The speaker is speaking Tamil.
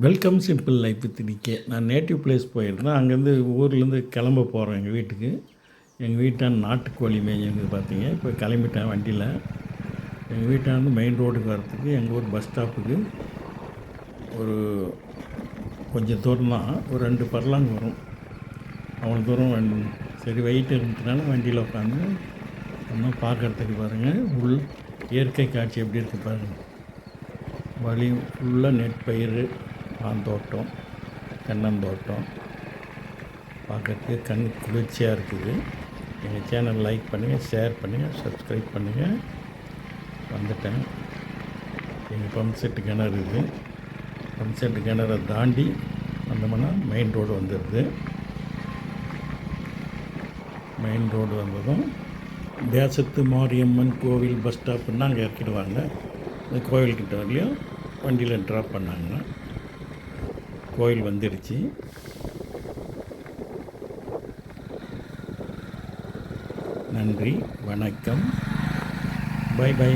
Welcome simple life with DK. நான் நேட்டிவ் பிளேஸ் போயிருந்தேன். அங்கேருந்து ஊர்லேருந்து கிளம்ப போகிறேன் எங்கள் வீட்டுக்கு. எங்கள் வீட்டான நாட்டுக்கோழி மேய்ஞ்சிருந்து பார்த்தீங்க. இப்போ கிளம்பிட்டேன் வண்டியில். எங்கள் வீட்டானது மெயின் ரோடுக்கு வரத்துக்கு எங்கள் ஊர் பஸ் ஸ்டாப்புக்கு ஒரு கொஞ்சம் தூரம் தான், ஒரு 2 பர்லாங் வரும். அவ்வளோ தூரம் சரி வெயிட் இருந்துச்சுனால வண்டியில் உட்காந்து இன்னும் பார்க்குறதுக்கு பாருங்கள். இயற்கை காட்சி எப்படி இருக்குது பாருங்கள். வழி ஃபுல்லாக நெற்பயிர், மாந்தோட்டம், தென்னந்தோட்டம் பார்க்குறதுக்கு கண் குளிர்ச்சியாக இருக்குது. எங்கள் சேனல் லைக் பண்ணுங்கள், ஷேர் பண்ணுங்கள், சப்ஸ்கிரைப் பண்ணுங்கள். வந்துட்டேன். எங்கள் பம்ப் செட்டு கிணறு இது. பம்ப் செட்டு கிணறை தாண்டி வந்தோம்னா மெயின் ரோடு வந்துடுது. மெயின் ரோடு வந்ததும் தேசத்து மாரியம்மன் கோவில் பஸ் ஸ்டாப்புன்னா அங்கே இறக்கிடுவாங்க. அந்த கோவில்கிட்ட வரலையும் வண்டியில் ட்ராப் பண்ணாங்கன்னா கோயில் வந்துடுச்சு. நன்றி, வணக்கம், பை பை.